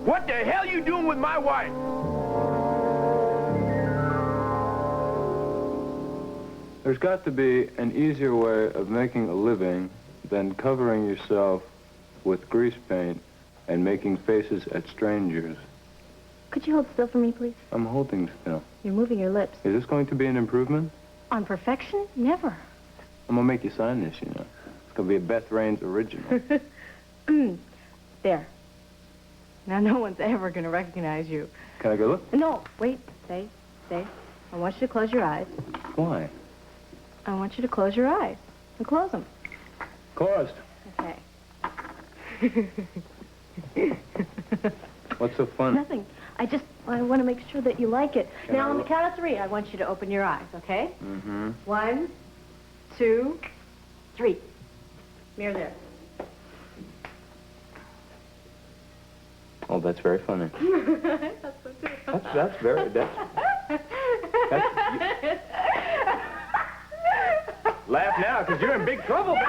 What the hell you doing with my wife? There's got to be an easier way of making a living than covering yourself with grease paint and making faces at strangers. Could you hold still for me, please? I'm holding still. You're moving your lips. Is this going to be an improvement? On perfection? Never. I'm going to make you sign this, you know. It's going to be a Beth Raines original. There. Now no one's ever going to recognize you. Can I go look? No, wait. Stay. I want you to close your eyes. Why? I want you to close your eyes. And close them. Closed. Okay. What's so funny? Nothing. I want to make sure that you like it. Can Now, I on the look? count of 3, I want you to open your eyes, okay? Mm-hmm. 1, 2, 3. Mirror there. Oh, that's very funny. That's so too. That's very... Laugh now, because you're in big trouble, baby.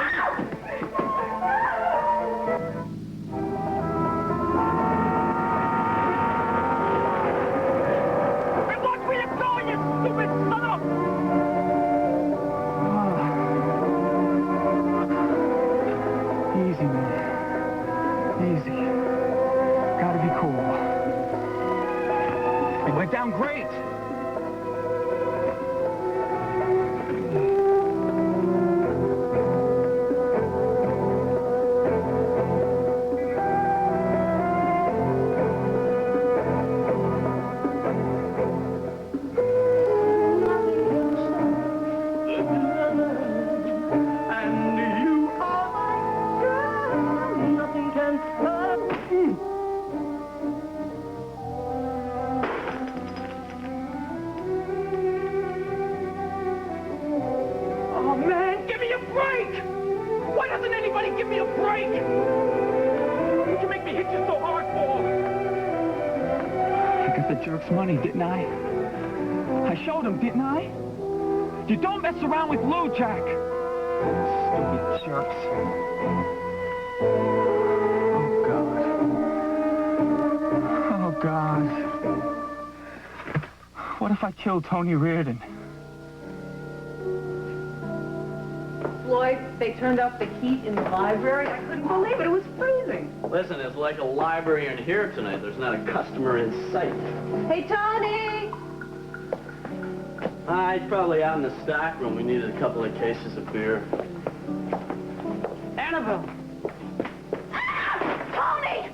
Easy, man. Easy. Gotta be cool. It went down great. Oh, man, give me a break! Why doesn't anybody give me a break? What'd you make me hit you so hard for? I got the jerk's money, didn't I? I showed him, didn't I? You don't mess around with Lou, Jack. Stupid jerks. Oh, God. Oh, God. What if I killed Tony Reardon? Floyd, they turned up the heat in the library. I couldn't believe it. It was freezing. Listen, it's like a library in here tonight. There's not a customer in sight. Hey, Tony! He's probably out in the stock room. We needed a couple of cases of beer. Annabelle! Tony!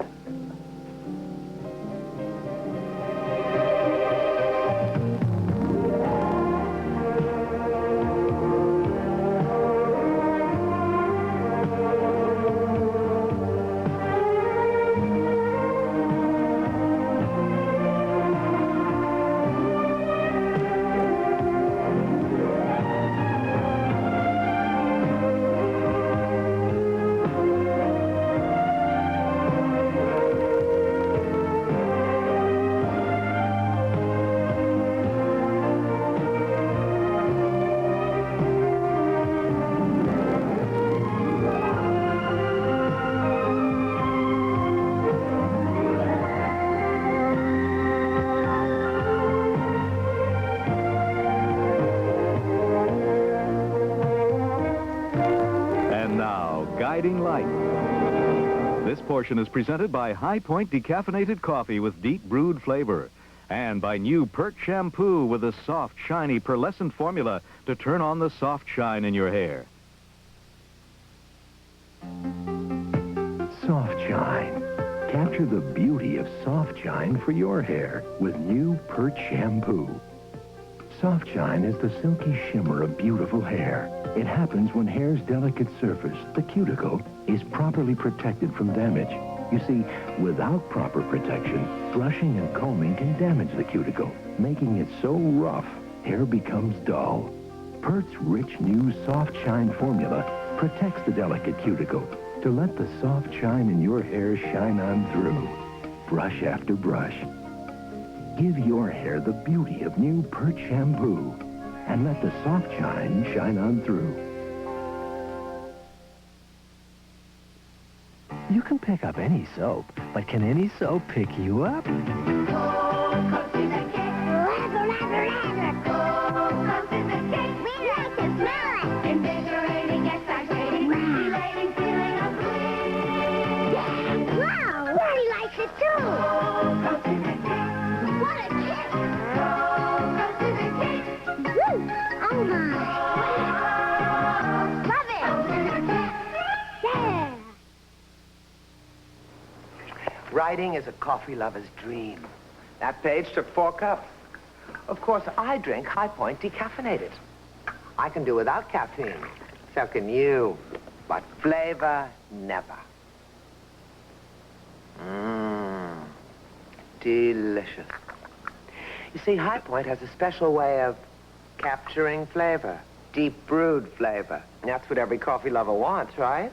And now, Guiding Light. This portion is presented by High Point Decaffeinated Coffee with deep brewed flavor. And by new Pert Shampoo with a soft, shiny, pearlescent formula to turn on the soft shine in your hair. Soft Shine. Capture the beauty of soft shine for your hair with new Pert Shampoo. Soft Shine is the silky shimmer of beautiful hair. It happens when hair's delicate surface, the cuticle, is properly protected from damage. You see, without proper protection, brushing and combing can damage the cuticle, making it so rough, hair becomes dull. Pert's rich new Soft Shine formula protects the delicate cuticle to let the soft shine in your hair shine on through, brush after brush. Give your hair the beauty of new Pert Shampoo and let the soft shine shine on through. You can pick up any soap, but can any soap pick you up? Writing is a coffee lover's dream. That page took 4 cups. Of course, I drink High Point decaffeinated. I can do without caffeine. So can you. But flavor, never. Delicious. You see, High Point has a special way of capturing flavor. Deep brewed flavor. And that's what every coffee lover wants, right?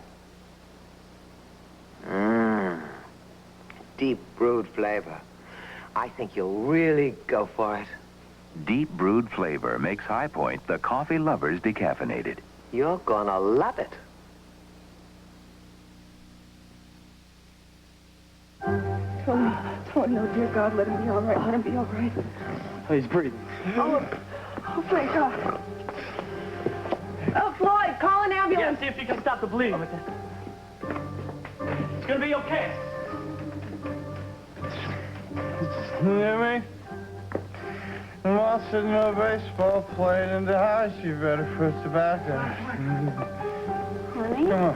Deep brewed flavor. I think you'll really go for it. Deep brewed flavor makes High Point the coffee lover's decaffeinated. You're gonna love it. Tony, oh, dear God, let him be all right. Let him be all right. Oh, he's breathing. Oh, thank God. Oh, Floyd, call an ambulance. Yeah, see if you can stop the bleeding. It's gonna be okay. You hear me? I'm all sitting on a baseball playing in the house. You better put tobacco. Honey? Come on.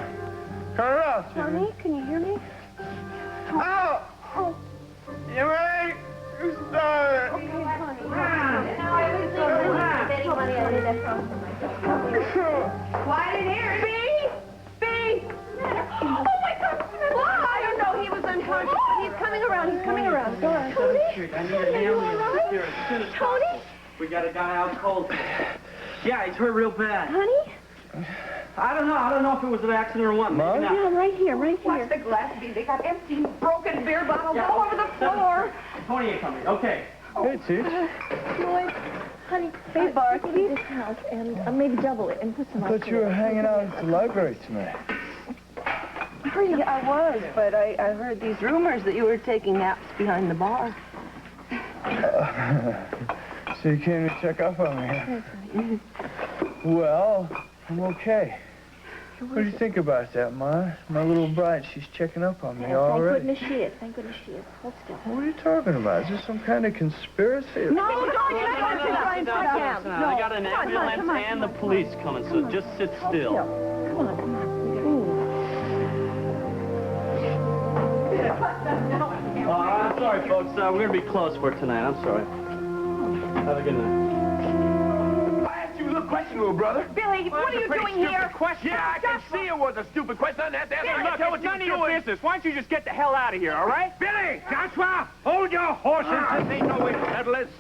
Cut it out, Jimmy. Honey, can you hear me? Ow! Oh. You ready? You started. Okay, honey. Honey, I need that phone for my Quiet in here. Bee! Oh, my God. I don't know. He was unconscious. He's coming around. He's coming around. Go on. Tony? I need an ambulance here as soon as possible. We got a guy out cold. Yeah, he's hurt real bad. Honey? I don't know if it was an accident or what. Maybe not. Yeah, right here, right here. Watch the glass, Bee. They got empty, broken beer bottles all over the floor. Tony ain't coming. Okay. Hey, Teach. Floyd, honey, hey, Bart, give me this house and maybe double it and put some I thought you were hanging out at the library tonight. Yeah, I was, but I heard these rumors that you were taking naps behind the bar. So you came to check up on me, huh? Well, I'm okay. What do you think about that, Ma? My little bride, she's checking up on me already. Thank goodness she is. Thank goodness she is. Hold still. What are you talking about? Is this some kind of conspiracy? No, don't sit down. I got an ambulance and the police coming, so just sit still. Come on, come on. I'm sorry, folks. We're going to be closed for tonight. I'm sorry. Have a good night. I asked you a little question, little brother. Billy, what are you doing here? Question. Yeah, I can see it was a stupid question. I didn't have to ask you. Look, Tell it's what none of you're your doing. business. Why don't you just get the hell out of here, all right? Billy! Joshua, hold your horses. This ain't no way to settle this.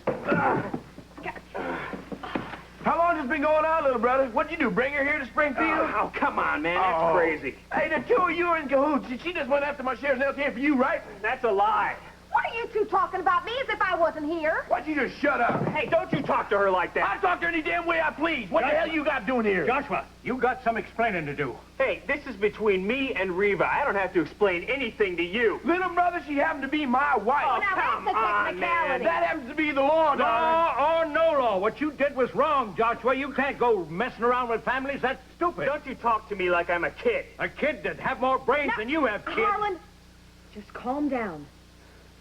How long has this been going on, little brother? What'd you do, bring her here to Springfield? Oh, come on, man. That's crazy. Hey, the two of you are in cahoots. She just went after my sheriff's nails here for you, right? That's a lie. What are you two talking about me as if I wasn't here? Why'd you just shut up? Hey, don't you talk to her like I that. talk to her any damn way I please. What the hell you got doing here? Joshua, you got some explaining to do. Hey, this is between me and Reva. I don't have to explain anything to you. Little brother, she happened to be my wife. Oh, Now, come that's a on, technicality. man. That happens to be the law, darling. Law or no law, what you did was wrong, Joshua. You can't go messing around with families. That's stupid. Don't you talk to me like I'm a kid. A kid that have more brains than you have, kid. Harlan, just calm down.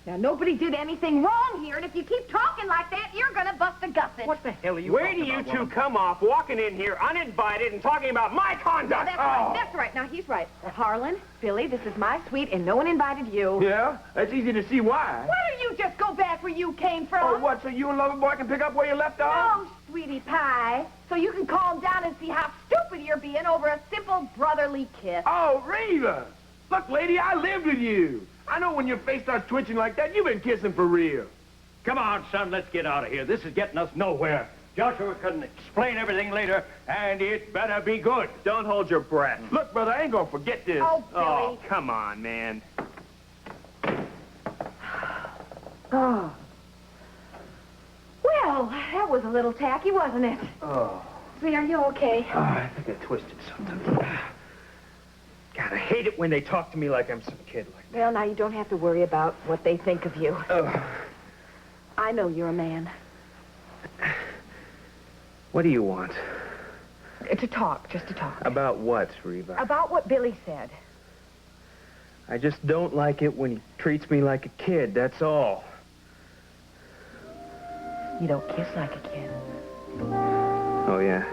Now, nobody did anything wrong here, and if you keep talking like that, you're gonna bust a gusset. What the hell are you Where do you two come off walking in here uninvited and talking about my conduct? That's right, that's right. Now, he's right. Harlan, Billy, this is my suite, and no one invited you. Yeah, that's easy to see why. Why don't you just go back where you came from? Oh, what, so you and Loverboy can pick up where you left off? No, sweetie pie. So you can calm down and see how stupid you're being over a simple brotherly kiss. Oh, Reva! Look, lady, I lived with you. I know when your face starts twitching like that, you've been kissing for real. Come on, son, let's get out of here. This is getting us nowhere. Joshua can explain everything later, and it better be good. Don't hold your breath. Look, brother, I ain't gonna forget this. Oh, Billy. Oh, come on, man. Oh. Well, that was a little tacky, wasn't it? Oh. Sweet, are you okay? I think I twisted something. God, hate it when they talk to me like I'm some kid. Well, now you don't have to worry about what they think of you. I know you're a man. What do you want? To talk, just to talk. About what, Reva? About what Billy said. I just don't like it when he treats me like a kid, that's all. You don't kiss like a kid. Oh, yeah?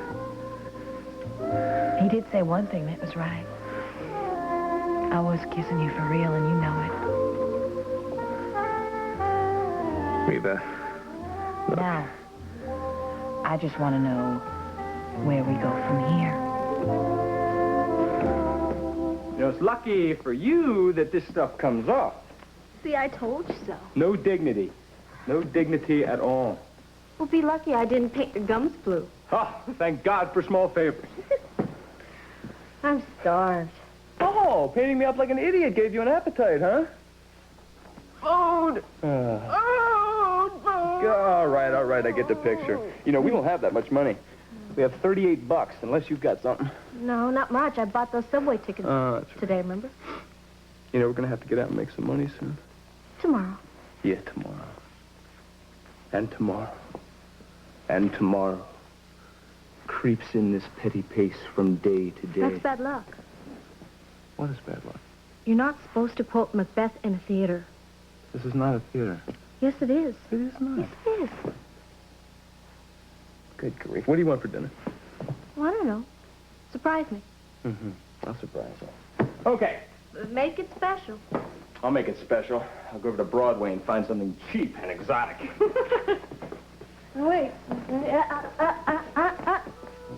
He did say one thing that was right. I was kissing you for real, and you know it. Reva, look. Now, I just want to know where we go from here. You know, it's lucky for you that this stuff comes off. See, I told you so. No dignity. No dignity at all. Well, be lucky I didn't paint your gums blue. Oh, thank God for small favors. I'm starved. Oh, painting me up like an idiot gave you an appetite, huh? Food! All right, I get the picture. You know, we don't have that much money. We have $38, unless you've got something. No, not much. I bought those subway tickets That's right. today, remember? You know, we're going to have to get out and make some money soon. Tomorrow. Yeah, tomorrow. And tomorrow. And tomorrow. Creeps in this petty pace from day to day. That's bad luck. What is bad luck? You're not supposed to quote Macbeth in a theater. This is not a theater. Yes, it is. It is not. Yes, it is. Good grief. What do you want for dinner? Well, I don't know. Surprise me. Mm-hmm. I'll surprise you. Okay, Make it special. I'll make it special. I'll go over to Broadway and find something cheap and exotic. Wait.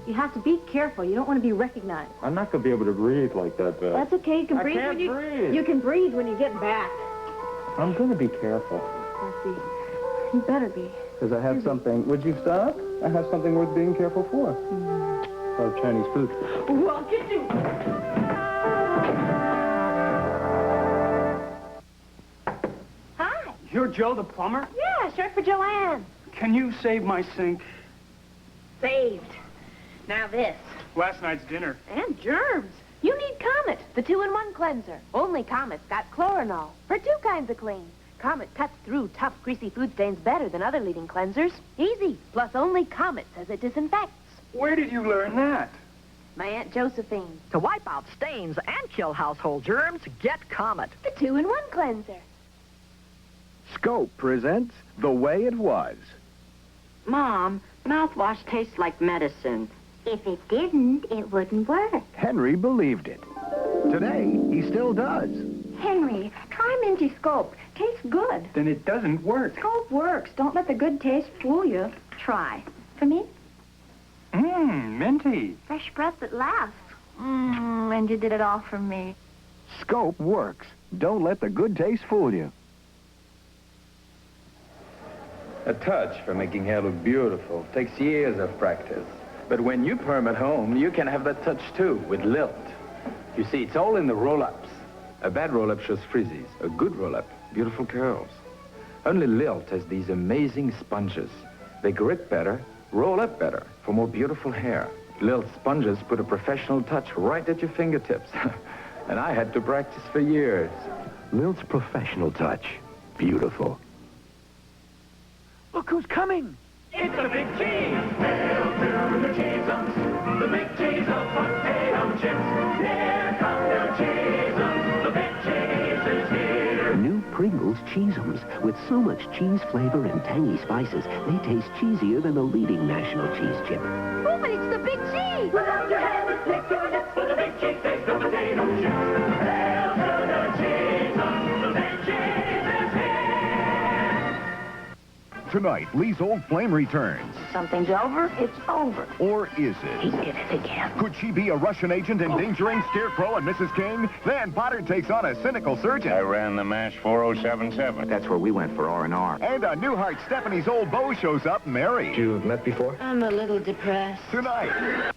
You have to be careful. You don't want to be recognized. I'm not going to be able to breathe like that, Beth. That's okay. You can I breathe can't when breathe. You can breathe when you get back. I'm going to be careful. Let's see. You better be. Because I have something... Would you stop? I have something worth being careful for. Called Chinese food. Well, I'll get you. Hi. You're Joe the plumber? Yeah, short for Joanne. Can you save my sink? Saved. Now this. Last night's dinner. And germs. You need Comet, the 2-in-1 cleanser. Only Comet's got chlorinol for 2 kinds of clean. Comet cuts through tough, greasy food stains better than other leading cleansers. Easy. Plus, only Comet says it disinfects. Where did you learn that? My Aunt Josephine. To wipe out stains and kill household germs, get Comet. The 2-in-1 cleanser. Scope presents The Way It Was. Mom, mouthwash tastes like medicine. If it didn't, it wouldn't work. Henry believed it. Today, he still does. Henry, try Minty Scope. Tastes good. Then it doesn't work. Scope works. Don't let the good taste fool you. Try. For me? Minty. Fresh breath that lasts. And you did it all for me. Scope works. Don't let the good taste fool you. A touch for making hair look beautiful takes years of practice. But when you perm at home, you can have that touch too, with Lilt. You see, it's all in the roll-ups. A bad roll-up shows frizzies. A good roll-up, beautiful curls. Only Lilt has these amazing sponges. They grip better, roll up better, for more beautiful hair. Lilt sponges put a professional touch right at your fingertips. And I had to practice for years. Lilt's professional touch. Beautiful. Look who's coming. It's the big cheese. Hail to the cheese-ums, the big cheese of potato chips. Here come the cheese-ums, the big cheese is here. New Pringles Cheese-ums. With so much cheese flavor and tangy spices, they taste cheesier than the leading national cheese chip. Oh, but it's the big cheese. Put out your hands and lick your lips for the big cheese taste of potato chips. Hail to the cheese-ums, the big cheese is here. Tonight, Lee's old flame returns. Something's over, it's over. Or is He it? did it again. Could she be a Russian agent endangering Scarecrow and Mrs. King? Then Potter takes on a cynical surgeon. I ran the MASH 4077. That's where we went for R&R. And a Newhart Stephanie's old beau shows up, Mary. You've met before? I'm a little depressed. Tonight.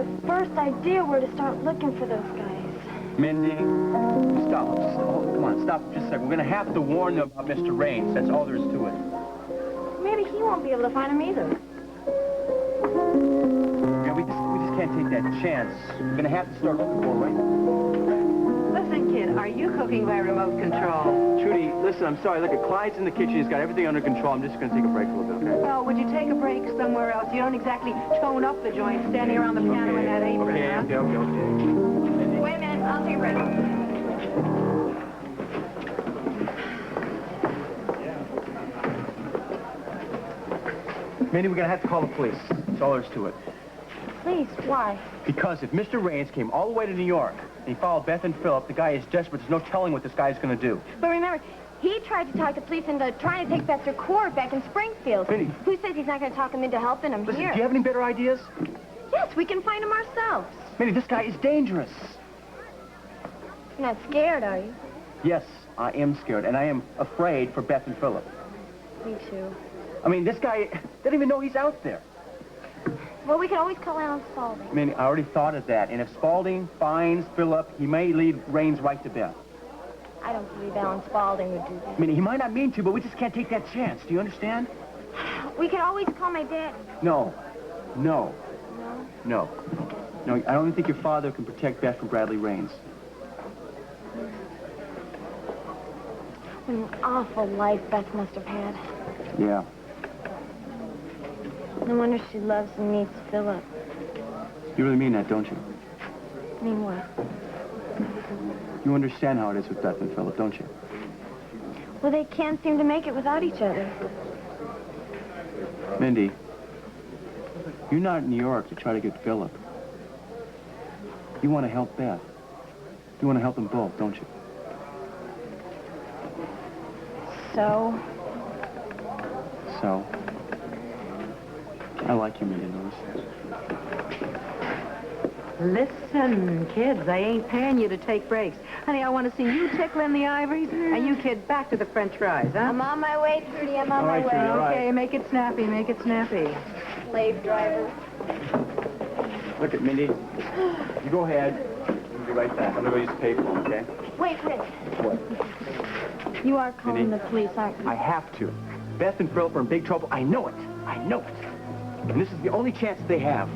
my first idea where to start looking for those guys. Mindy, stop. Come on, stop just a second. We're going to have to warn them about Mr. Raines. That's all there is to it. Maybe he won't be able to find them either. Yeah, we just can't take that chance. We're going to have to start looking for them, right? Listen, kid, are you cooking by remote control? Trudy, listen, I'm sorry. Look, Clyde's in the kitchen. He's got everything under control. I'm just going to take a break for a little bit, okay? Well, would you take a break somewhere else? You don't exactly tone up the joint standing around the piano in that apron, huh? Okay. Wait a minute, I'll take a break. Mindy, we're going to have to call the police. That's all there is to it. Please, why? Because if Mr. Raines came all the way to New York and he followed Beth and Philip, the guy is desperate. There's no telling what this guy is going to do. But remember, he tried to talk the police into trying to take Bester Court back in Springfield. Minnie. Who says he's not going to talk him into helping him Listen, here? do you have any better ideas? Yes, we can find him ourselves. Minnie, this guy is dangerous. You're not scared, are you? Yes, I am scared, and I am afraid for Beth and Philip. Me too. I mean, this guy doesn't even know he's out there. Well, we can always call Alan Spaulding. I mean, I already thought of that. And if Spaulding finds Philip, he may lead Raines right to Beth. I don't believe Alan Spaulding would do that. I mean, he might not mean to, but we just can't take that chance. Do you understand? We can always call my dad. No. No. No? No, I don't think your father can protect Beth from Bradley Raines. What an awful life Beth must have had. Yeah. No wonder she loves and needs Philip. You really mean that, don't you? I mean what? You understand how it is with Beth and Philip, don't you? Well, they can't seem to make it without each other. Mindy, you're not in New York to try to get Philip. You want to help Beth. You want to help them both, don't you? So? So, I like you, Mindy Lewis. Listen, kids, I ain't paying you to take breaks. Honey, I want to see you tickling the ivories, and you kids back to the French fries, huh? I'm on my way, Trudy. I'm on my way. Trudy, all right. Okay, make it snappy, make it snappy. Slave driver. Look at Mindy. You go ahead. I'll be right back. I'm going to go use the payphone, okay? Wait, Chris. What? You are calling Mindy? the police, aren't you? I have to. Beth and Philip are in big trouble. I know it. I know it. And this is the only chance they have.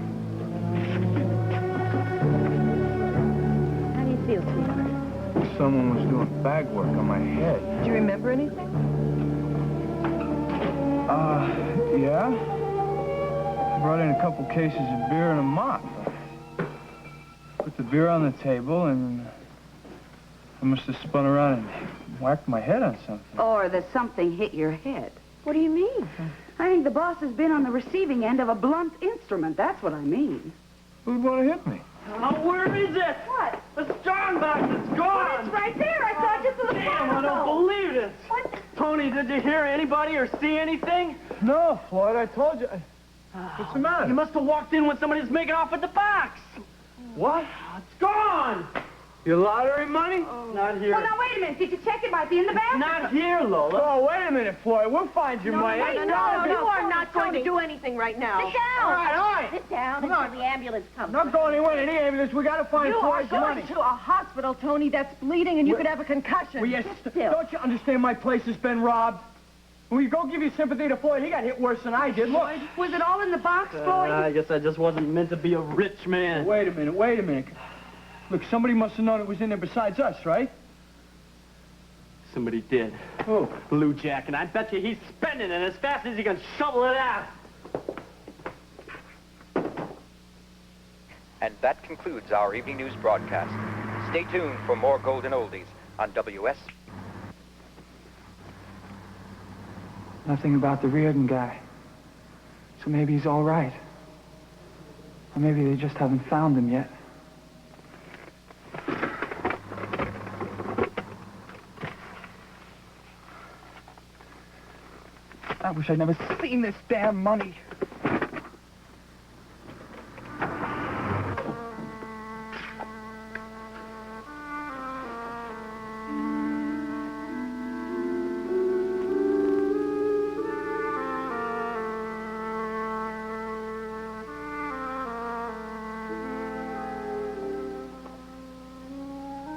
How do you feel, sweetheart? Someone was doing bag work on my head. Do you remember anything? Yeah. I brought in a couple cases of beer and a mop. Put the beer on the table and I must have spun around and whacked my head on something. Or that something hit your head. What do you mean? I think the boss has been on the receiving end of a blunt instrument. That's what I mean. Who'd want to hit me? Oh, where is it? What? The strong box is gone. Well, it's right there. I saw it just a little Damn, while I don't ago. believe this. What? Tony, did you hear anybody or see anything? No, Floyd, I told you. What's the matter? You must have walked in when somebody's making off with the box. What? It's gone. Your lottery money? Not here. Well, now, wait a minute. Did you check it? Might be in the bathroom. Not here, Lola. Oh, wait a minute, Floyd. We'll find your money. wait, You are not going to do anything right now. Sit down. All right. Sit down Come until on. the ambulance comes. Not going anywhere in the ambulance. We got to find You are Floyd's going money. to a hospital, Tony, that's bleeding, and you could have a concussion. Well, yes, Sit still. don't you understand my place has been robbed? When you go give your sympathy to Floyd, he got hit worse than I did. Look. Was it all in the box, Floyd? I guess I just wasn't meant to be a rich man. Wait a minute. Look, somebody must have known it was in there besides us, right? Somebody did. Who? Blue Jack, and I bet you he's spending it as fast as he can shovel it out. And that concludes our evening news broadcast. Stay tuned for more Golden Oldies on WS. Nothing about the Reardon guy. So maybe he's all right. Or maybe they just haven't found him yet. I wish I'd never seen this damn money.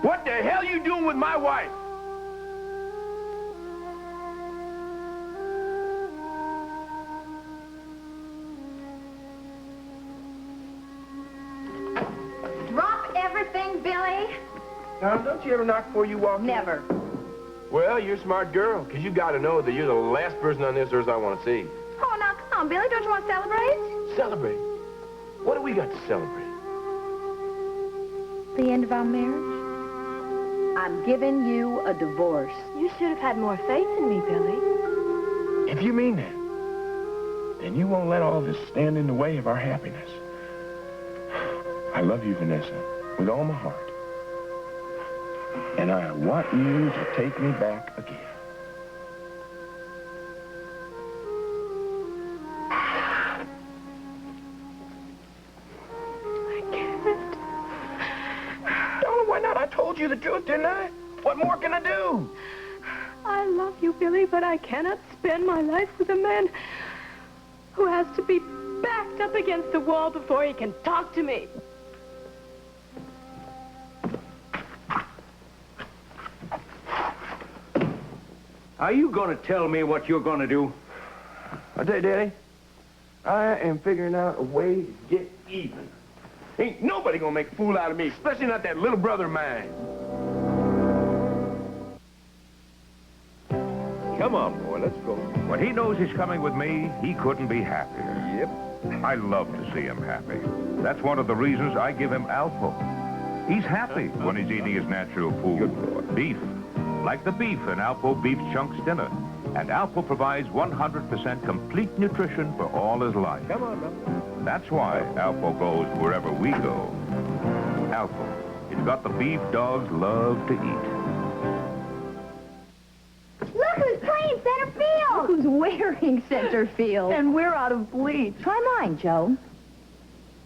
What the hell you doing with my wife? Drop everything, Billy. Now, don't you ever knock before you walk in? Never. Well, you're a smart girl, because you got to know that you're the last person on this earth I want to see. Oh, now, come on, Billy. Don't you want to celebrate? Celebrate? What do we got to celebrate? The end of our marriage. I'm giving you a divorce. You should have had more faith in me, Billy. If you mean that, then you won't let all this stand in the way of our happiness. I love you, Vanessa, with all my heart. And I want you to take me back again. I can't. Darling, why not? I told you the truth, didn't I? What more can I do? I love you, Billy, but I cannot spend my life with a man who has to be backed up against the wall before he can talk to me. Are you going to tell me what you're going to do? I tell you, Daddy, I am figuring out a way to get even. Ain't nobody gonna make a fool out of me, especially not that little brother of mine. Come on, boy, let's go. When he knows he's coming with me, he couldn't be happier. Yep. I love to see him happy. That's one of the reasons I give him Alpo. He's happy when he's eating his natural food. Beef. Like the beef in Alpo Beef Chunks dinner. And Alpo provides 100% complete nutrition for all his life. Come on, brother. That's why Alpo goes wherever we go. Alpo. It's got the beef dogs love to eat. Look who's playing center field. Look who's wearing center field. And we're out of bleach. Try mine, Joe.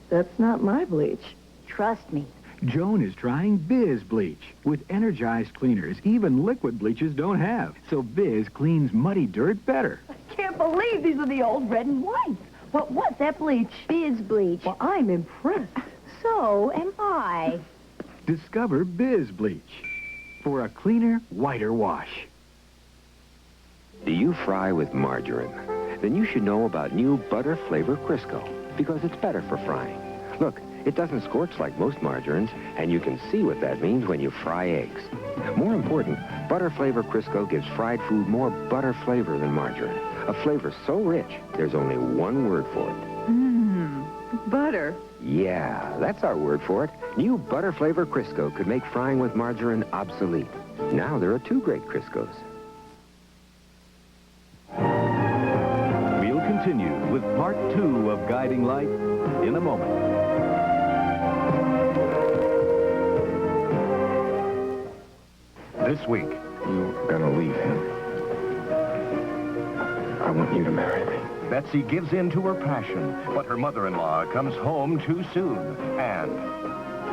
That's not my bleach. Trust me. Joan is trying Biz Bleach. With energized cleaners, even liquid bleaches don't have. So Biz cleans muddy dirt better. Can't believe these are the old red and whites. What was that bleach? Biz Bleach. Well, I'm impressed. So am I. Discover Biz Bleach for a cleaner, whiter wash. Do you fry with margarine? Then you should know about new butter flavor Crisco, because it's better for frying. Look, it doesn't scorch like most margarines, and you can see what that means when you fry eggs. More important, butter flavor Crisco gives fried food more butter flavor than margarine. A flavor so rich, there's only one word for it. Butter. Yeah, that's our word for it. New butter flavor Crisco could make frying with margarine obsolete. Now there are 2 great Criscos. We'll continue with part 2 of Guiding Light in a moment. This week, You're gonna leave him. I want you to marry me. Betsy gives in to her passion, but her mother-in-law comes home too soon, and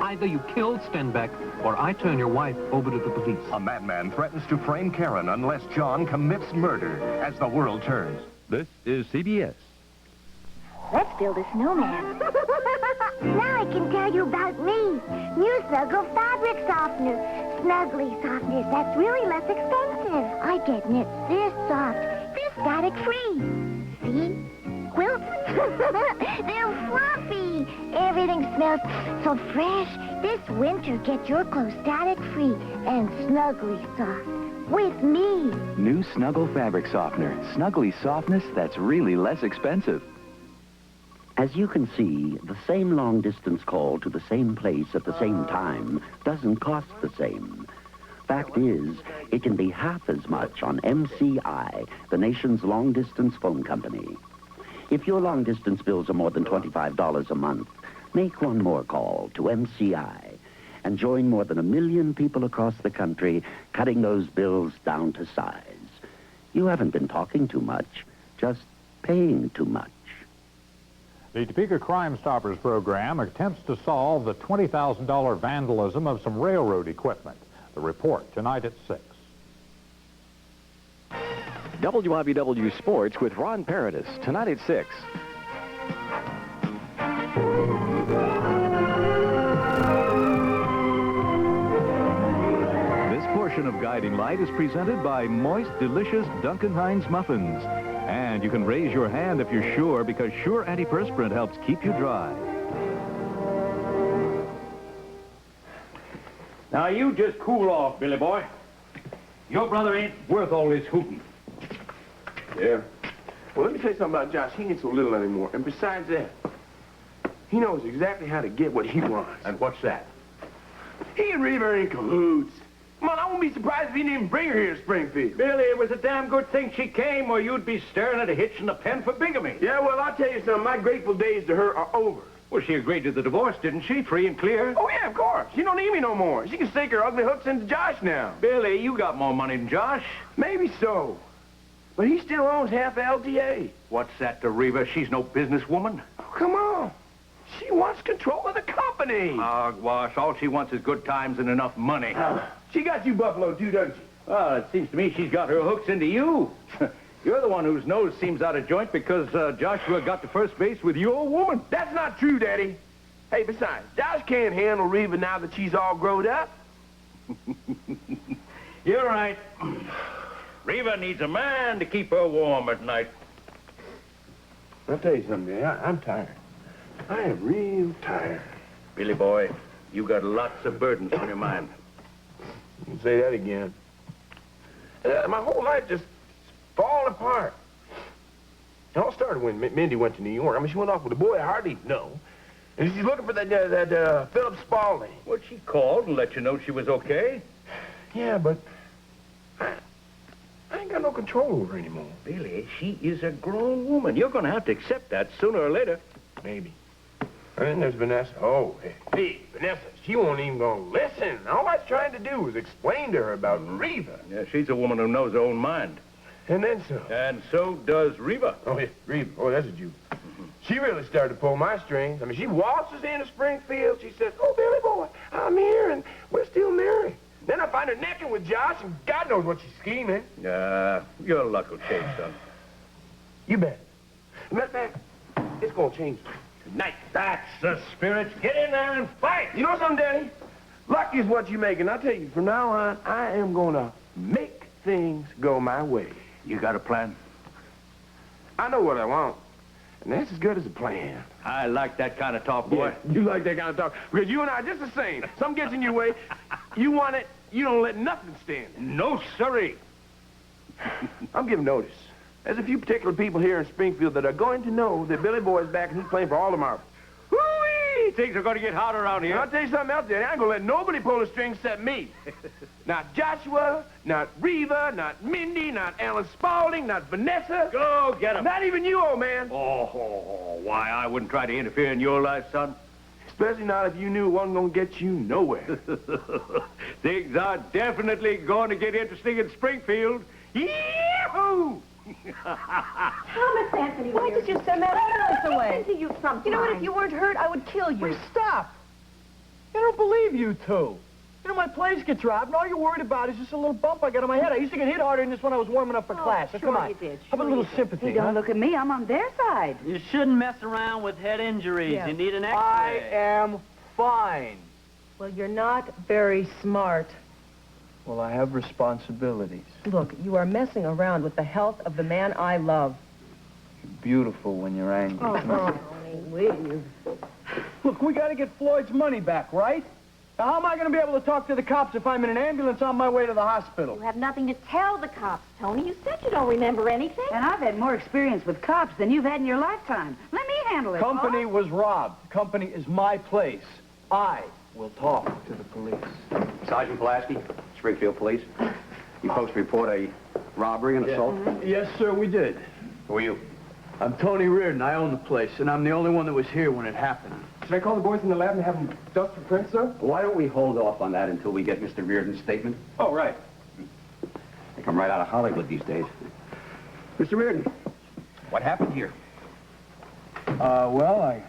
either you kill Stenbeck, or I turn your wife over to the police. a madman threatens to frame Karen unless John commits murder as the world turns. This is CBS. Let's build a snowman. Now I can tell you about me. New Snuggle Fabric Softener. Snuggly softeners that's really less expensive. I get knits this soft, this static-free. See? Quilts? They're fluffy. Everything smells so fresh. This winter, get your clothes static-free and snuggly soft. With me. New Snuggle Fabric Softener. Snuggly softness that's really less expensive. As you can see, the same long-distance call to the same place at the same time doesn't cost the same. Fact is, it can be half as much on MCI, the nation's long-distance phone company. If your long-distance bills are more than $25 a month, make one more call to MCI and join more than 1 million people across the country cutting those bills down to size. You haven't been talking too much, just paying too much. The Topeka Crime Stoppers program attempts to solve the $20,000 vandalism of some railroad equipment. The report tonight at 6. WIBW Sports with Ron Paradis, tonight at 6. portion of Guiding Light is presented by moist, delicious Duncan Hines muffins. And you can raise your hand if you're sure, because Sure Antiperspirant helps keep you dry. Now, you just cool off, Billy boy. Your brother ain't worth all this hooting. Yeah. Well, let me tell you something about Josh. He ain't so little anymore. And besides that, he knows exactly how to get what he wants. And what's that? He and Reva are in cahoots. Come on, I won't be surprised if he didn't even bring her here to Springfield. Billy, it was a damn good thing she came, or you'd be staring at a hitch in the pen for bigamy. Yeah, well, I'll tell you something. My grateful days to her are over. Well, she agreed to the divorce, didn't she? Free and clear? Oh, yeah, of course. She don't need me no more. She can stake her ugly hooks into Josh now. Billy, you got more money than Josh. Maybe so. But he still owns half LTA. What's that to Reva? She's no businesswoman. Oh, come on. She wants control of the company. Hogwash. All she wants is good times and enough money. She got you buffalo, too, doesn't she? Well, it seems to me she's got her hooks into you. You're the one whose nose seems out of joint because Joshua got to first base with your woman. That's not true, Daddy. Hey, besides, Josh can't handle Reva now that she's all grown up. You're right. Reva needs a man to keep her warm at night. I'll tell you something, Daddy. I'm tired. I am real tired. Billy boy, you got lots of burdens on your mind. You can say that again. My whole life just falling apart. It all started when Mindy went to New York. I mean, she went off with a boy I hardly know. And she's looking for that Philip Spaulding. Well, she called and let you know she was okay. Yeah, but I ain't got no control over her anymore. Billy, she is a grown woman. You're going to have to accept that sooner or later. Maybe. And then there's Vanessa. Oh, hey, Vanessa, she won't even gonna listen. All I was trying to do was explain to her about Reva. Yeah, she's a woman who knows her own mind. And then so. And so does Reva. Oh, yeah, Reva. Oh, that's a Jew. She really started to pull my strings. I mean, she waltzes into Springfield. She says, oh, Billy boy, I'm here, and we're still married. Then I find her necking with Josh, and God knows what she's scheming. Your luck will change, son. You bet. Matter of fact, it's gonna change tonight. That's the spirit. Get in there and fight. You know something, Daddy? Luck is what you make, and I'll tell you, from now on, I am gonna make things go my way. You got a plan? I know what I want, and that's as good as a plan. I like that kind of talk, boy. Yeah, you like that kind of talk, because you and I are just the same. Something gets in your way, you want it, you don't let nothing stand. No, sirree. I'm giving notice. There's a few particular people here in Springfield that are going to know that Billy Boy's back and he's playing for all the marbles. Whoo-wee! Things are going to get hot around here. And I'll tell you something else, Daddy. I ain't going to let nobody pull a string except me. Not Joshua, not Reva, not Mindy, not Alan Spaulding, not Vanessa. Go get him. Not even you, old man. Oh, why, I wouldn't try to interfere in your life, son. Especially not if you knew it wasn't going to get you nowhere. Things are definitely going to get interesting in Springfield. Yee-hoo! Thomas Anthony, Why did you send that ambulance away? Listen to you sometimes. You know what? If you weren't hurt, I would kill you. Well, stop. I don't believe you two. You know, my planes get dropped, and all you're worried about is just a little bump I got on my head. I used to get hit harder than this when I was warming up for class. So come on. You did. Have a little sympathy, Hey, don't huh? look at me. I'm on their side. You shouldn't mess around with head injuries. Yeah. You need an I X-ray. am fine. Well, you're not very smart. Well, I have responsibilities. Look, you are messing around with the health of the man I love. You're beautiful when you're angry. Please. Look, we got to get Floyd's money back, right? Now, how am I going to be able to talk to the cops if I'm in an ambulance on my way to the hospital? You have nothing to tell the cops, Tony. You said you don't remember anything. And I've had more experience with cops than you've had in your lifetime. Let me handle it. Company was robbed. Company is my place. I will talk to the police. Sergeant Pulaski, Springfield Police. You folks report a robbery and assault? Yes, sir, we did. Who are you? I'm Tony Reardon. I own the place, and I'm the only one that was here when it happened. Should I call the boys in the lab and have them dust for prints, sir? Why don't we hold off on that until we get Mr. Reardon's statement? Oh, right. They come right out of Hollywood these days. Mr. Reardon, what happened here? Well, I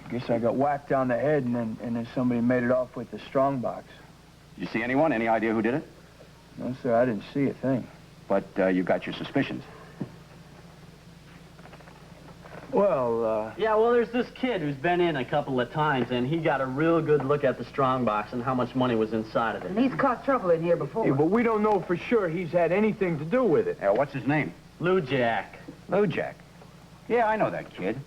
guess I got whacked on the head, and then somebody made it off with the strongbox. Did you see anyone? Any idea who did it? No, sir, I didn't see a thing. But you got your suspicions. Well, Yeah, well, there's this kid who's been in a couple of times, and he got a real good look at the strongbox and how much money was inside of it. And he's caused trouble in here before. yeah, but we don't know for sure he's had anything to do with it. Yeah, what's his name? Lou Jack. Lou Jack. Yeah, I know that kid.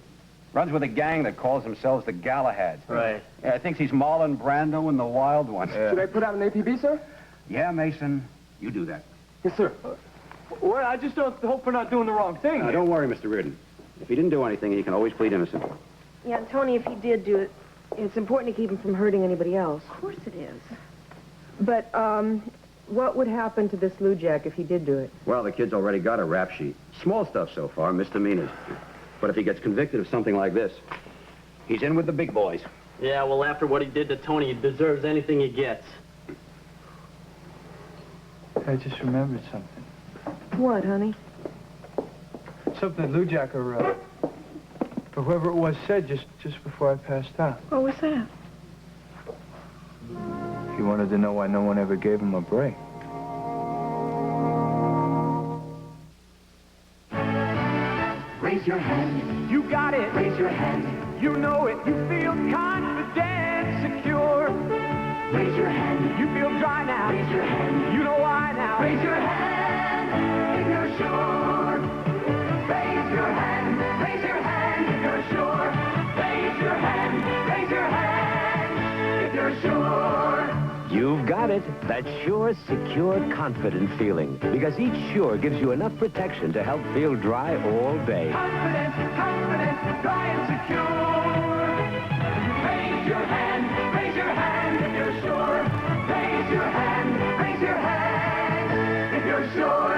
Runs with a gang that calls themselves the Galahads. Right. Yeah, thinks he's Marlon Brando and the Wild Ones. Should I put out an APB, sir? Yeah, Mason. You do that. Yes, sir. Well, I just don't hope we're not doing the wrong thing. Now, don't worry, Mr. Reardon. If he didn't do anything, he can always plead innocent. Yeah, and Tony, if he did do it, it's important to keep him from hurting anybody else. Of course it is. But, what would happen to this Lou Jack if he did do it? Well, the kid's already got a rap sheet. Small stuff so far, misdemeanors. But if he gets convicted of something like this, he's in with the big boys. Yeah, well, after what he did to Tony, he deserves anything he gets. I just remembered something. What, honey? Something that Lou Jack or whoever it was said just before I passed out. What was that? He wanted to know why no one ever gave him a break. Raise your hand. You got it. Raise your hand. You know it. You feel confident, secure. Raise your hand. You feel dry now. Raise your hand. You know why now. Raise your hand if you're sure. Raise your hand. Raise your hand if you're sure. Raise your hand. Raise your hand if you're sure. You've got it. That sure, secure, confident feeling. Because each Sure gives you enough protection to help feel dry all day. Confident, confident, dry and secure. Raise your hand if you're sure. Raise your hand if you're sure.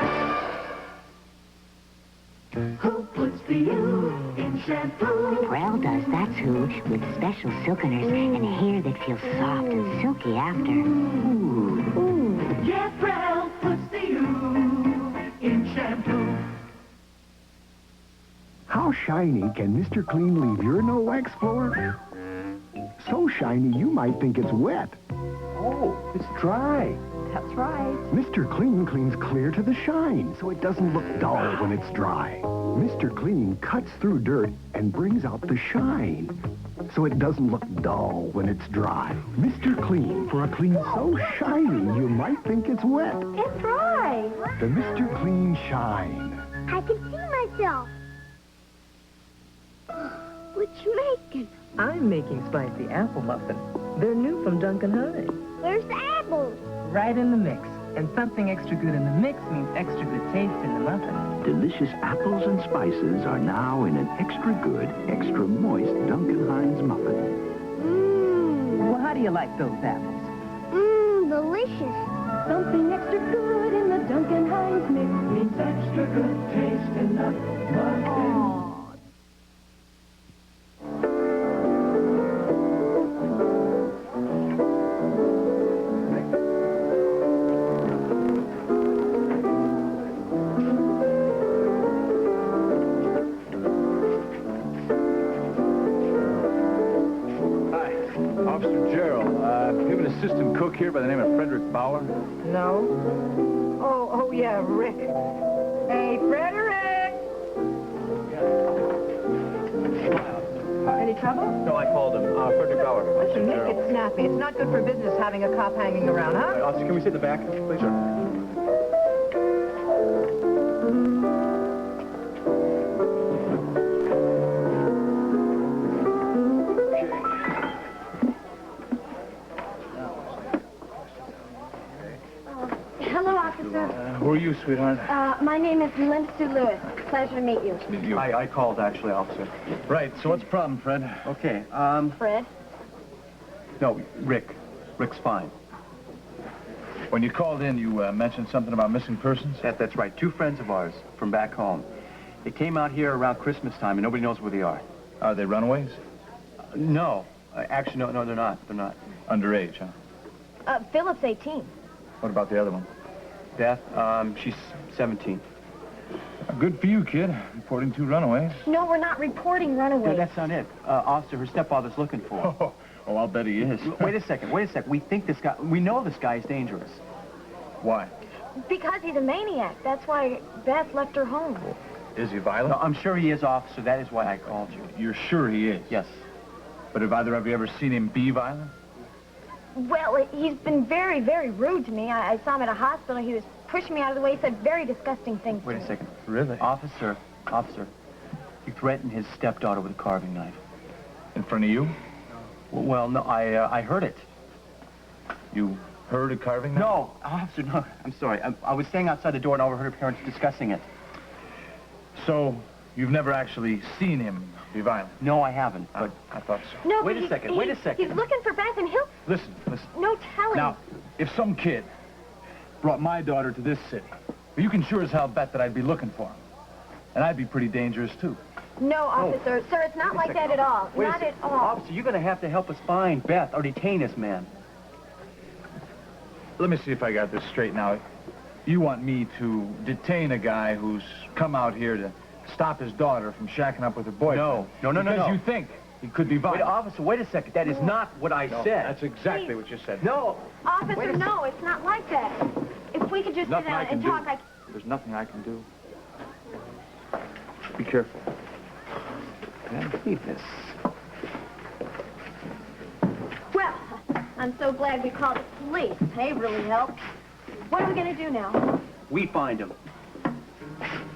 Who puts the U in shampoo? Prell does, that's who, with special silkeners and hair that feels soft and silky after. Ooh. Yeah, Prell puts the U in shampoo. How shiny can Mr. Clean leave your no-wax floor? So shiny you might think it's wet. Oh, it's dry. That's right. Mr. Clean cleans clear to the shine, so it doesn't look dull when it's dry. Mr. Clean cuts through dirt and brings out the shine, so it doesn't look dull when it's dry. Mr. Clean, for a clean so shiny you might think it's wet. It's dry. The Mr. Clean Shine. I can see myself. What you making? I'm making spicy apple muffin. They're new from Duncan Hines. Where's the apples? Right in the mix. And something extra good in the mix means extra good taste in the muffin. Delicious apples and spices are now in an extra good, extra moist Duncan Hines muffin. Well, how do you like those apples? Delicious. Something extra good in the Duncan Hines mix means extra good taste in the muffin. Officer Gerald, do you have an assistant cook here by the name of Frederick Bauer? No? Oh, yeah, Rick. Hey, Frederick! Any trouble? No, I called him. Frederick Bauer. Listen, make it snappy. It's not good for business having a cop hanging around, huh? Officer, can we sit in the back, please, sir? Hello, officer. Who are you, sweetheart? My name is Linda Sue Lewis. Pleasure to meet you. I called, actually, officer. Right, so what's the problem, Fred? Okay, Fred? no, Rick. Rick's fine. When you called in, you mentioned something about missing persons? That's right. Two friends of ours from back home. They came out here around Christmas time, and nobody knows where they are. Are they runaways? No. Actually, no, they're not. They're not. Underage, huh? Philip's 18. What about the other one? Beth, she's 17. Good for you, kid. Reporting two runaways. No, we're not reporting runaways. No, that's not it. Officer, her stepfather's looking for her. Oh, I'll bet he is. Wait a second. We know this guy is dangerous. Why? Because he's a maniac. That's why Beth left her home. Is he violent? No, I'm sure he is, officer. That is why I called you. You're sure he is? Yes. But have either of you ever seen him be violent? Well, he's been very, very rude to me. I saw him at a hospital. He was pushing me out of the way. He said very disgusting things Wait to a me. second. Really? Officer, he threatened his stepdaughter with a carving knife. In front of you? Well, no, I heard it. You heard a carving knife? No, officer, no. I'm sorry. I was standing outside the door and overheard her parents discussing it. So, you've never actually seen him be violent? No, I haven't, but I thought so. No, wait a second. He's looking for Beth, and he'll... Listen. No telling. Now, if some kid brought my daughter to this city, you can sure as hell bet that I'd be looking for him. And I'd be pretty dangerous, too. No, officer. Sir, it's not like that at all. Not at all. Officer, you're going to have to help us find Beth or detain this man. Let me see if I got this straight now. You want me to detain a guy who's come out here to stop his daughter from shacking up with her boyfriend? No. Because you think he could be violent. Wait, officer, wait a second. That is not what I said. That's exactly what you said. No. Officer, no, it's not like that. If we could just sit down and talk, There's nothing I can do. Be careful. Can't believe this. Well, I'm so glad we called the police. They really helped. What are we going to do now? We find him.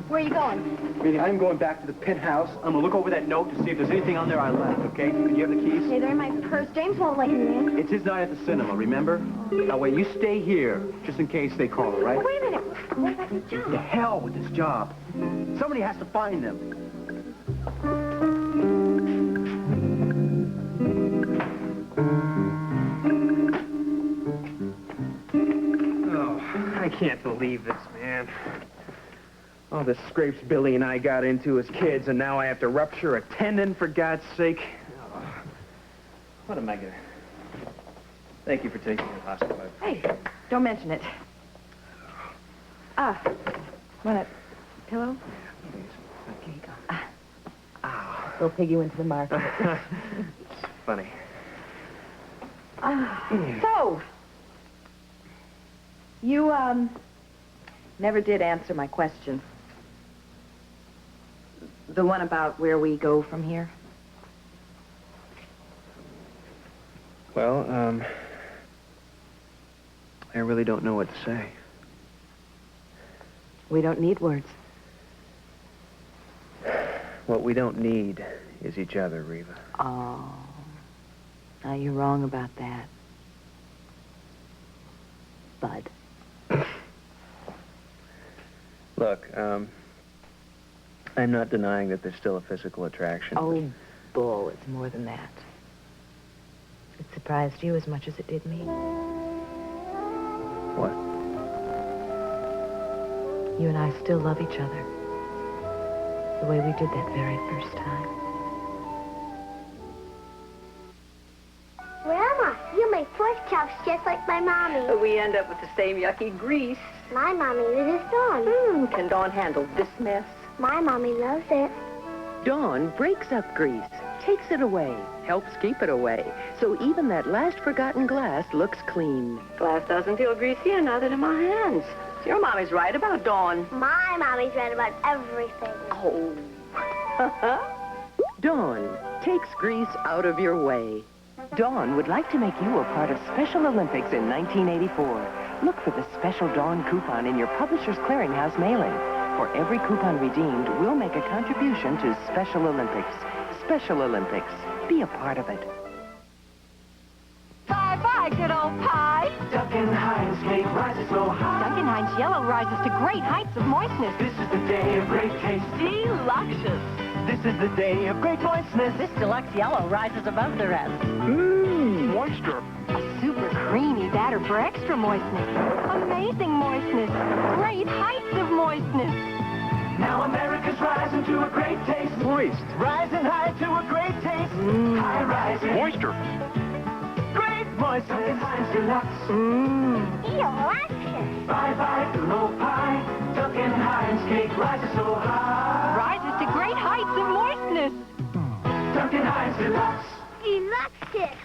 Where are you going? Meaning, I'm going back to the pit house. I'm going to look over that note to see if there's anything on there I left, okay? Can you have the keys? Hey, they're in my purse. James won't let you in. It's his night at the cinema, remember? Now, wait, you stay here, just in case they call, all right? Wait a minute. What about the job? To hell with this job. Somebody has to find them. I can't believe this, man. All the scrapes Billy and I got into as kids, and now I have to rupture a tendon, for God's sake. Oh. What am I gonna... Thank you for taking me to the hospital. Hey, don't mention it. Want a pillow? Little piggy went to the market. It's funny. So, you, never did answer my question. The one about where we go from here? Well, I really don't know what to say. We don't need words. What we don't need is each other, Reva. Oh, now you're wrong about that. Bud. Look, I'm not denying that there's still a physical attraction. Oh, bull, it's more than that. It surprised you as much as it did me. What? You and I still love each other. The way we did that very first time. Grandma, you make pork chops just like my mommy. We end up with the same yucky grease. My mommy uses Dawn. Can Dawn handle this mess? My mommy loves it. Dawn breaks up grease, takes it away, helps keep it away, so even that last forgotten glass looks clean. Glass doesn't feel greasier now that in my hands. Your mommy's right about Dawn. My mommy's right about everything. Oh. Dawn takes grease out of your way. Dawn would like to make you a part of Special Olympics in 1984. Look for the Special Dawn coupon in your Publishers Clearinghouse mailing. For every coupon redeemed, we'll make a contribution to Special Olympics. Special Olympics. Be a part of it. Bye-bye, good old pie. Duncan Hines cake rises so high. Duncan Hines Yellow rises to great heights of moistness. This is the day of great taste. Deluxious. This is the day of great moistness. This deluxe yellow rises above the rest. Moisture. A super creamy batter for extra moistness. Amazing moistness. Great heights of moistness. Now America's rising to a great taste. Moist. Rising high to a great taste. High rising. Moisture. Great moist. Duncan Hines Deluxe. Delicious. Bye-bye, good old pie. Duncan Hines cake rises so high. Rises to great heights of moistness. Duncan Hines Deluxe. Delicious.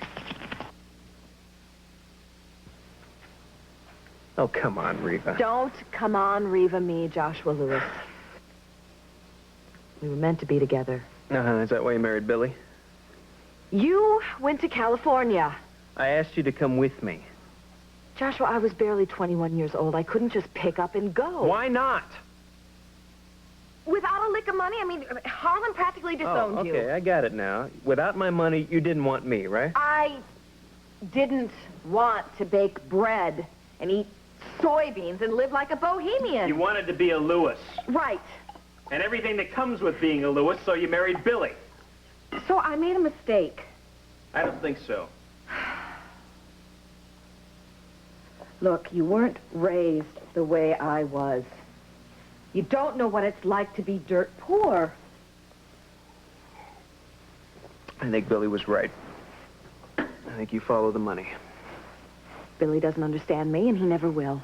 Oh, come on, Reva. Don't come on, Reva me, Joshua Lewis. We were meant to be together. Is that why you married Billy? You went to California. I asked you to come with me. Joshua, I was barely 21 years old. I couldn't just pick up and go. Why not? Without a lick of money? I mean, Harlan practically disowned you. Okay, I got it now. Without my money, you didn't want me, right? I didn't want to bake bread and eat soybeans and live like a bohemian. You wanted to be a Lewis. Right. And everything that comes with being a Lewis, so you married Billy. So I made a mistake. I don't think so. Look, you weren't raised the way I was. You don't know what it's like to be dirt poor. I think Billy was right. I think you follow the money. Billy doesn't understand me, and he never will.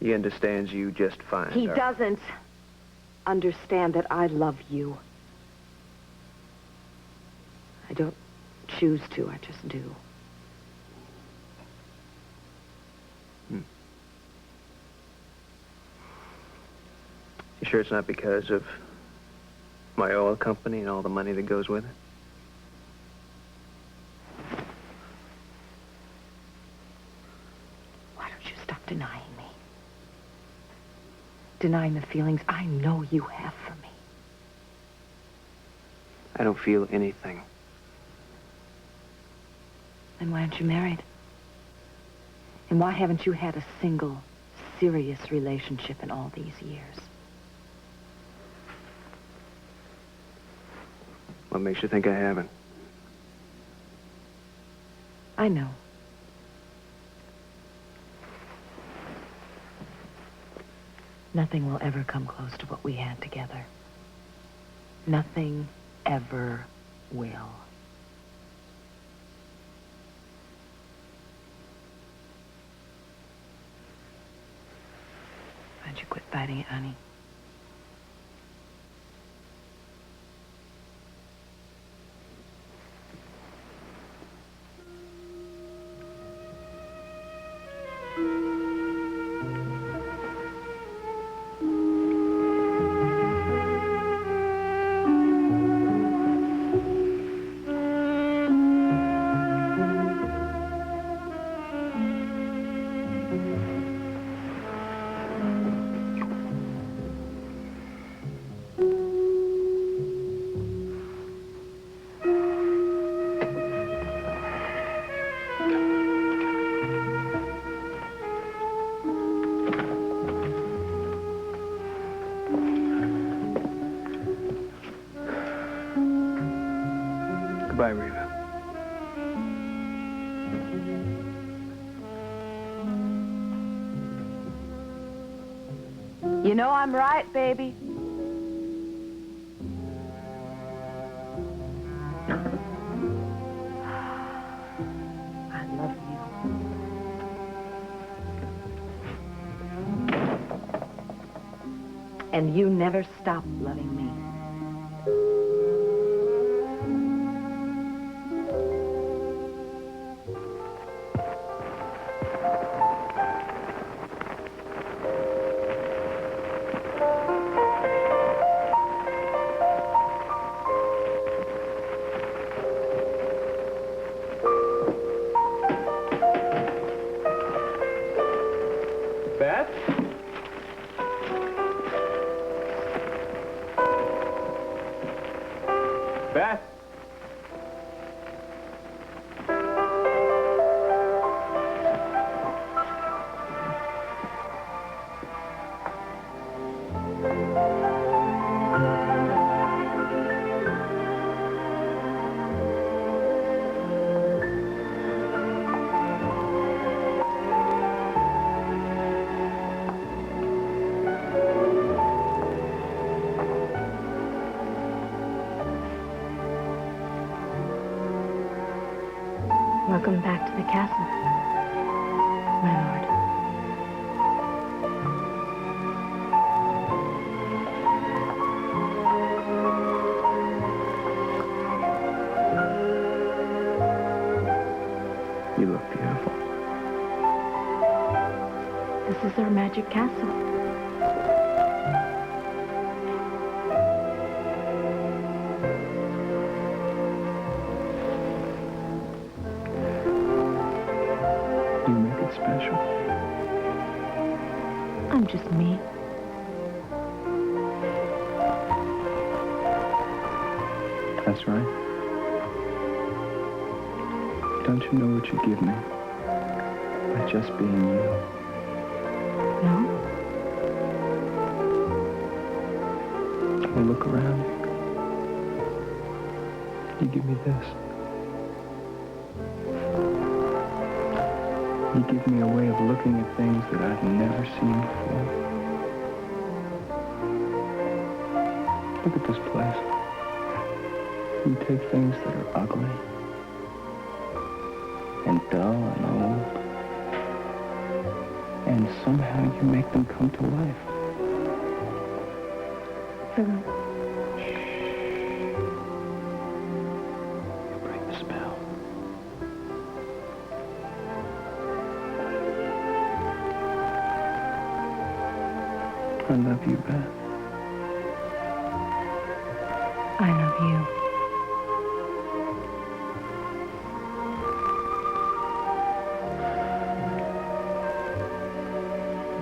He understands you just fine. He doesn't understand that I love you. I don't choose to, I just do. You sure it's not because of my oil company and all the money that goes with it? Why don't you stop denying me? Denying the feelings I know you have for me. I don't feel anything. Then why aren't you married? And why haven't you had a single serious relationship in all these years? What makes you think I haven't? I know. Nothing will ever come close to what we had together. Nothing ever will. Why'd you quit fighting it, honey? Goodbye, Reva. You know I'm right, baby. I love you. And you never stop loving me. Beth? Beth? Welcome back to the castle, my lord. You look beautiful. This is our magic castle. not special. I'm just me. That's right. Don't you know what you give me by just being you? No? Well, look around. You give me this. You give me a way of looking at things that I've never seen before. Look at this place. You take things that are ugly and dull and old, and somehow you make them come to life. You break the spell. I love you, Beth. I love you.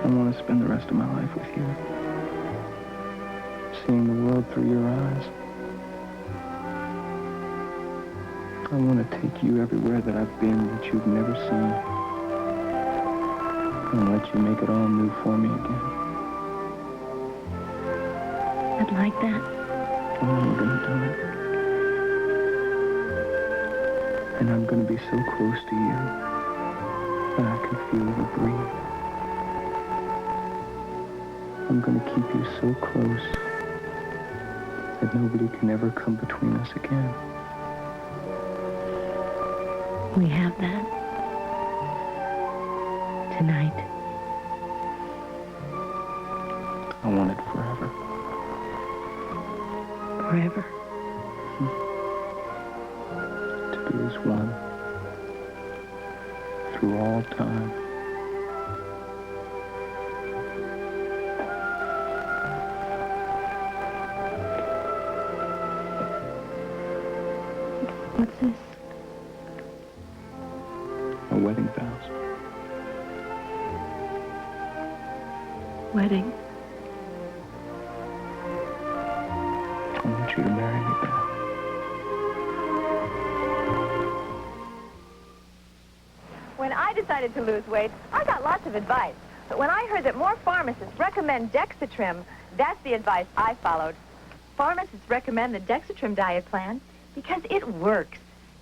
I want to spend the rest of my life with you, seeing the world through your eyes. I want to take you everywhere that I've been that you've never seen, and let you make it all new for me again. I'd like that. And I'm going to do it. And I'm going to be so close to you that I can feel you breathe. I'm going to keep you so close that nobody can ever come between us again. We have that. Tonight. I want it forever. Forever. To be as one. Through all time. What's this? My wedding vows. Wedding? I want you to marry me, Beth. When I decided to lose weight, I got lots of advice. But when I heard that more pharmacists recommend Dexatrim, that's the advice I followed. Pharmacists recommend the Dexatrim diet plan because it works.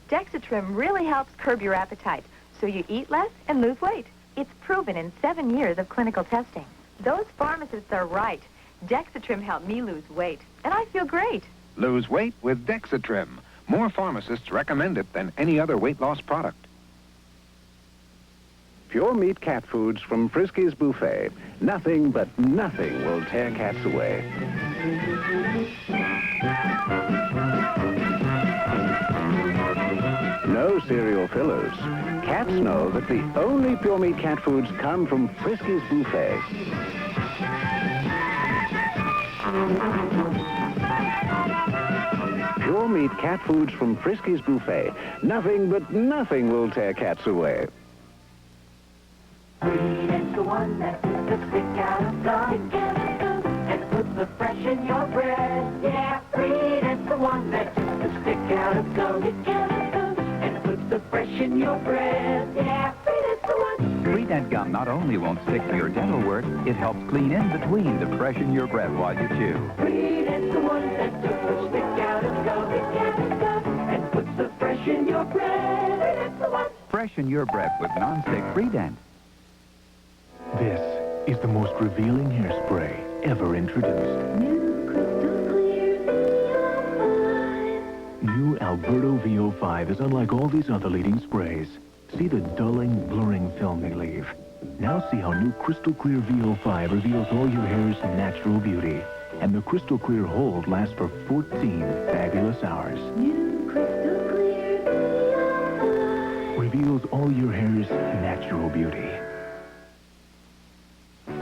Dexatrim really helps curb your appetite, so you eat less and lose weight. It's proven in 7 years of clinical testing. Those pharmacists are right. Dexatrim helped me lose weight, and I feel great. Lose weight with Dexatrim. More pharmacists recommend it than any other weight loss product. Pure meat cat foods from Frisky's Buffet. Nothing but nothing will tear cats away. No cereal fillers. Cats know that the only pure meat cat foods come from Frisky's Buffet. Pure meat cat foods from Frisky's Buffet. Nothing but nothing will tear cats away. It's the one that puts the stick out of gum and puts the fresh in your bread. Yeah, Freed, it's the one that puts the stick out of gum and puts the fresh in your bread. Yeah, Freed, it's the one. Freedent gum not only won't stick to your dental work, it helps clean in between to freshen your breath while you chew. Freed, it's the one that took the stick out of gum and puts the fresh in your bread. Freed, it's the one. Freshen your breath with non-stick Freedent. This is the most revealing hairspray ever introduced. New Alberto VO5 is unlike all these other leading sprays. See the dulling, blurring film they leave. Now see how new Crystal Clear VO5 reveals all your hair's natural beauty. And the Crystal Clear hold lasts for 14 fabulous hours. New Crystal Clear VO5 Reveals all your hair's natural beauty.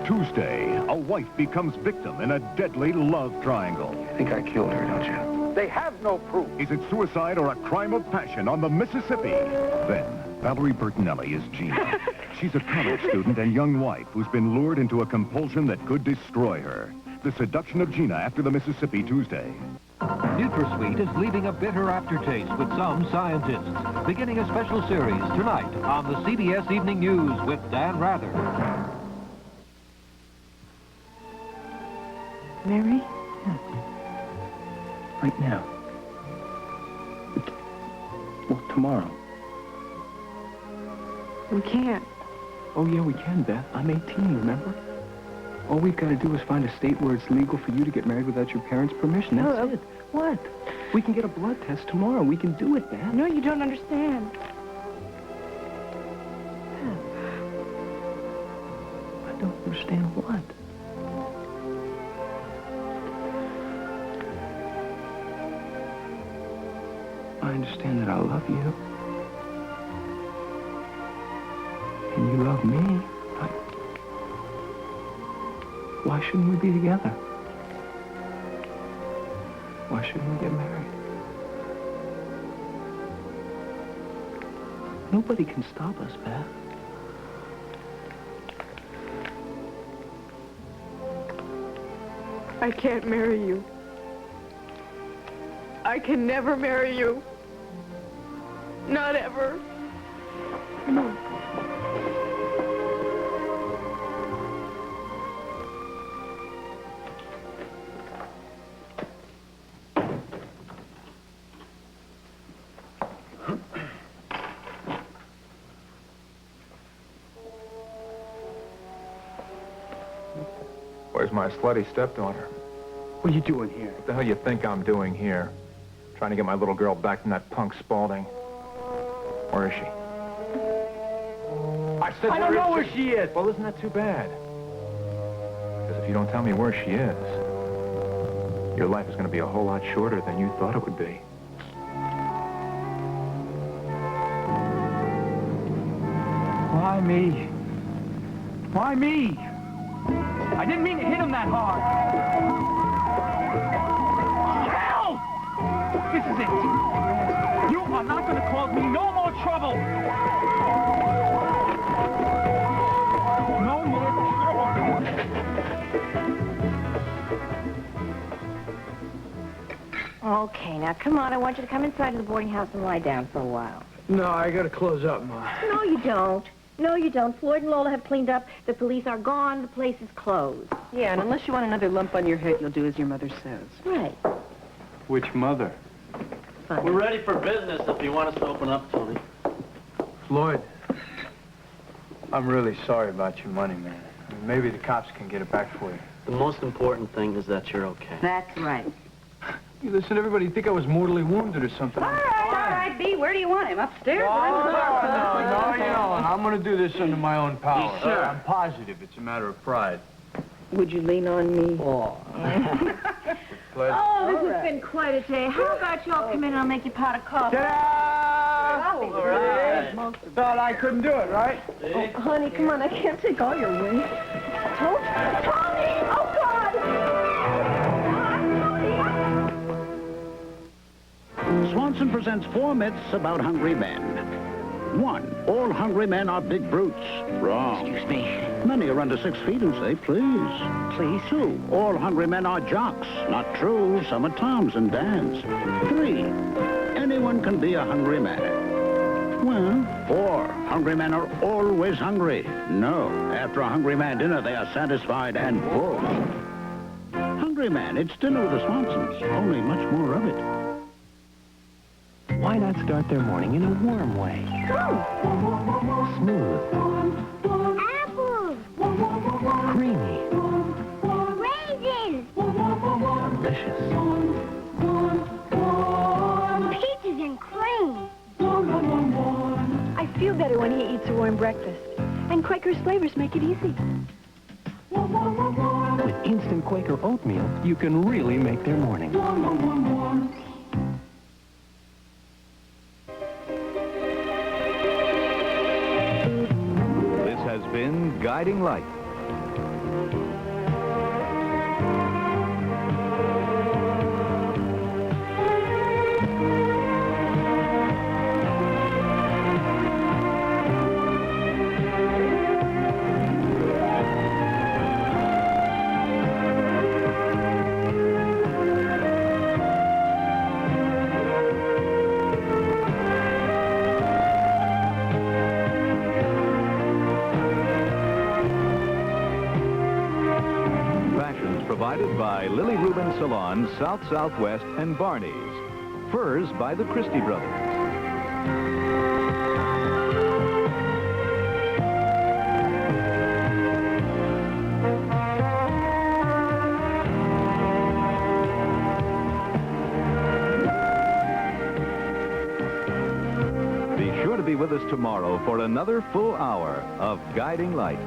Tuesday, a wife becomes victim in a deadly love triangle. I think I killed her, don't you? They have no proof. Is it suicide or a crime of passion on the Mississippi? Then, Valerie Bertinelli is Gina. She's a college student and young wife who's been lured into a compulsion that could destroy her. The Seduction of Gina after the Mississippi Tuesday. NutraSweet is leaving a bitter aftertaste with some scientists. Beginning a special series tonight on the CBS Evening News with Dan Rather. Mary? Right now. Well, tomorrow. We can't. Oh, yeah, we can, Beth. I'm 18, remember? All we've got to do is find a state where it's legal for you to get married without your parents' permission. That's it. What? We can get a blood test tomorrow. We can do it, Beth. No, you don't understand. I don't understand what. I understand that I love you. And you love me. But why shouldn't we be together? Why shouldn't we get married? Nobody can stop us, Beth. I can't marry you. I can never marry you. Not ever. No. Where's my slutty stepdaughter? What are you doing here? What the hell you think I'm doing here? Trying to get my little girl back from that punk Spaulding. Where is she? I said, I don't know where she is. Well, isn't that too bad? Because if you don't tell me where she is, your life is going to be a whole lot shorter than you thought it would be. Why me? Why me? I didn't mean to hit him that hard. Hell! This is it. You are not going to cause me no more trouble. No more trouble. Okay, now come on. I want you to come inside to the boarding house and lie down for a while. No, I got to close up, Ma. No, you don't. No, you don't. Floyd and Lola have cleaned up. The police are gone. The place is closed. Yeah, and unless you want another lump on your head, you'll do as your mother says. Right. Which mother? Fine. We're ready for business if you want us to open up, Tony. Floyd, I'm really sorry about your money, man. Maybe the cops can get it back for you. The most important thing is that you're okay. That's right. You listen, everybody, you think I was mortally wounded or something. All right, B. Where do you want him? Upstairs No, or in the no, you don't. I'm going to do this under my own power. You sure? I'm positive it's a matter of pride. Would you lean on me? Oh. Oh, this has been quite a day. How about you all come in and I'll make you a pot of coffee? Ta-da! All right. Thought I couldn't do it, right? Oh, honey, come on. I can't take all your weight. Tony! Oh, God! Swanson presents 4 myths about hungry men. 1. All hungry men are big brutes. Wrong. Excuse me. Many are under 6 feet and say, please. Please? 2. All hungry men are jocks. Not true. Some are Toms and Dans. 3. Anyone can be a hungry man. Well, 4. Hungry men are always hungry. No. After a hungry man dinner, they are satisfied and full. Hungry man, it's dinner with the Swansons. Only much more of it. Why not start their morning in a warm way? Smooth. Apples. Creamy. Raisins. Delicious. Peaches and cream. I feel better when he eats a warm breakfast. And Quaker's flavors make it easy. With instant Quaker oatmeal, you can really make their morning. This has been Guiding Light. Salon, South Southwest, and Barney's. Furs by the Christie Brothers. Be sure to be with us tomorrow for another full hour of Guiding Light.